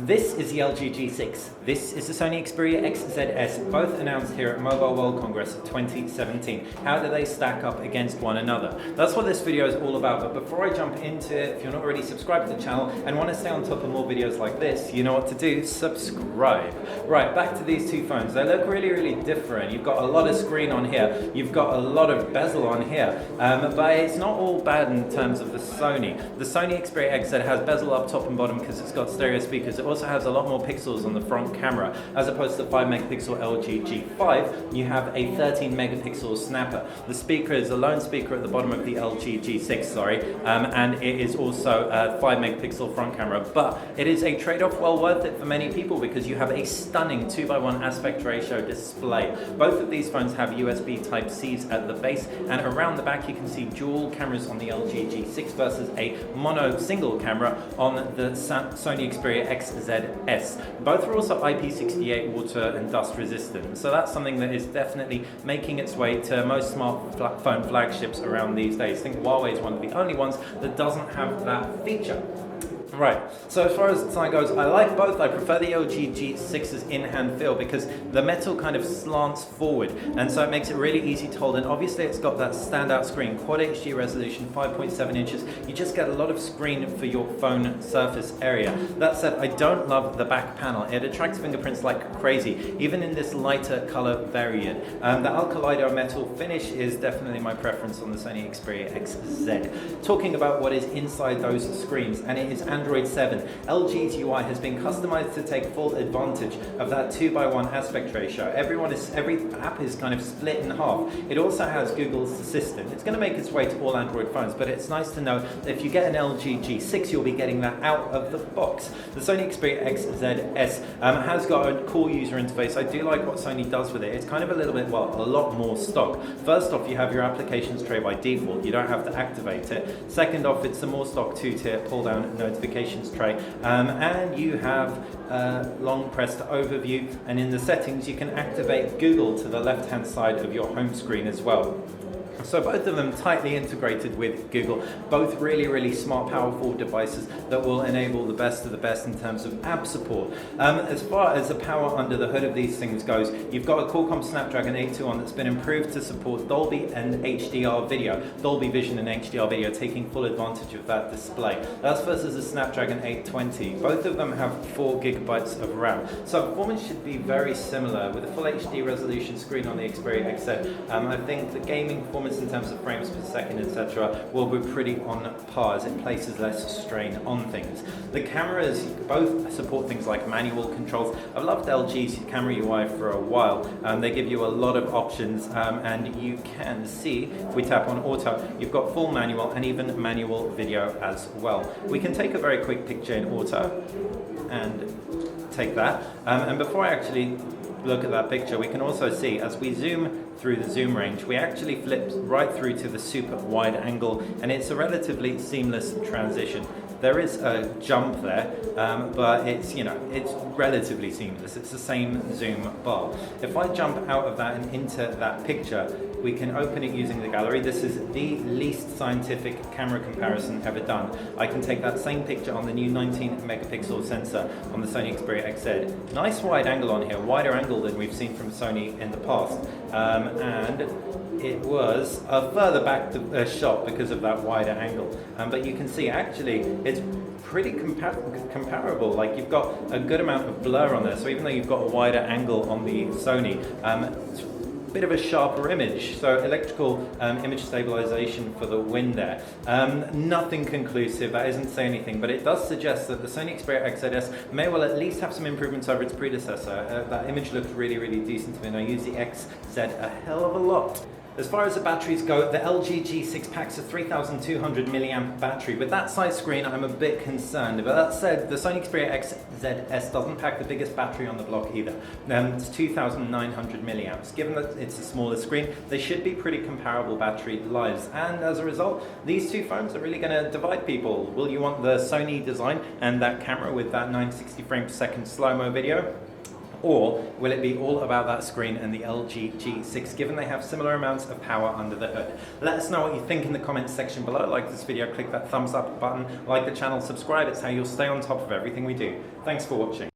This is the LG G6. This is the Sony Xperia XZs, both announced here at Mobile World Congress 2017. How do they stack up against one another? That's what this video is all about, but before I jump into it, if you're not already subscribed to the channel and want to stay on top of more videos like this, you know what to do, subscribe. Right, back to these two phones. They look really different. You've got a lot of screen on here, you've got a lot of bezel on here, but it's not all bad in terms of the Sony. The Sony Xperia XZ has bezel up top and bottom because it's got stereo speakers. It also has a lot more pixels on the front camera. As opposed to the 5 megapixel LG G5, you have a 13 megapixel snapper. The speaker is a lone speaker at the bottom of the LG G6, and it is also a 5 megapixel front camera, but it is a trade-off well worth it for many people because you have a stunning 2:1 aspect ratio display. Both of these phones have USB Type-Cs at the base, and around the back you can see dual cameras on the LG G6 versus a mono single camera on the Sony Xperia XZs. Both are also IP68 water and dust resistant, so that's something that is definitely making its way to most smartphone flagships around these days. I think Huawei is one of the only ones that doesn't have that feature. Right, so as far as design goes, I like both. I prefer the LG G6's in-hand feel because the metal kind of slants forward, and so it makes it really easy to hold. And obviously it's got that standout screen, Quad HD resolution, 5.7 inches. You just get a lot of screen for your phone surface area. That said, I don't love the back panel. It attracts fingerprints like crazy, even in this lighter color variant. The Alkaleido metal finish is definitely my preference on the Sony Xperia XZ. Talking about what is inside those screens, and it is Android 7. LG's UI has been customized to take full advantage of that 2:1 aspect ratio. Every app is kind of split in half. It also has Google's Assistant. It's going to make its way to all Android phones, but it's nice to know that if you get an LG G6, you'll be getting that out of the box. The Sony Xperia XZs has got a cool user interface. I do like what Sony does with it. It's kind of a little bit, well, a lot more stock. First off, you have your applications tray by default. You don't have to activate it. Second off, it's a more stock two-tier pull-down notifications tray, and you have long press to overview, and in the settings you can activate Google to the left hand side of your home screen as well. So both of them tightly integrated with Google, both really smart, powerful devices that will enable the best of the best in terms of app support. As far as the power under the hood of these things goes, you've got a Qualcomm Snapdragon 821 that's been improved to support Dolby and HDR video, Dolby Vision and HDR video, taking full advantage of that display. That's versus the Snapdragon 820. Both of them have 4 gigabytes of RAM, so performance should be very similar. With a full HD resolution screen on the Xperia XZ, I think the gaming performance in terms of frames per second, etc., will be pretty on par as it places less strain on things. The cameras both support things like manual controls. I've loved LG's camera UI for a while. They give you a lot of options, and you can see, if we tap on auto, you've got full manual and even manual video as well. We can take a very quick picture in auto and take that. And before I actually look at that picture, we can also see as we zoom through the zoom range, we actually flip right through to the super wide angle, and it's a relatively seamless transition. There is a jump there, but it's relatively seamless. It's the same zoom bar. If I jump out of that and into that picture, we can open it using the gallery. This is the least scientific camera comparison ever done. I can take that same picture on the new 19 megapixel sensor on the Sony Xperia XZ. Nice wide angle on here, wider angle than we've seen from Sony in the past. And it was a further back shot because of that wider angle. But you can see actually it's pretty comparable. Like, you've got a good amount of blur on there, so even though you've got a wider angle on the Sony, it's bit of a sharper image, so electrical image stabilization for the win there. Nothing conclusive, that isn't saying anything, but it does suggest that the Sony Xperia XZs may well at least have some improvements over its predecessor. That image looked really decent to me, and I use the XZ a hell of a lot. As far as the batteries go, the LG G6 packs a 3200 milliamp battery. With that size screen, I'm a bit concerned. But that said, the Sony Xperia XZs doesn't pack the biggest battery on the block either. It's 2900 milliamps. Given that it's a smaller screen, they should be pretty comparable battery lives. And as a result, these two phones are really going to divide people. Will you want the Sony design and that camera with that 960 frames per second slow-mo video? Or will it be all about that screen and the LG G6, given they have similar amounts of power under the hood? Let us know what you think in the comments section below. Like this video, click that thumbs up button, like the channel, subscribe. It's how you'll stay on top of everything we do. Thanks for watching.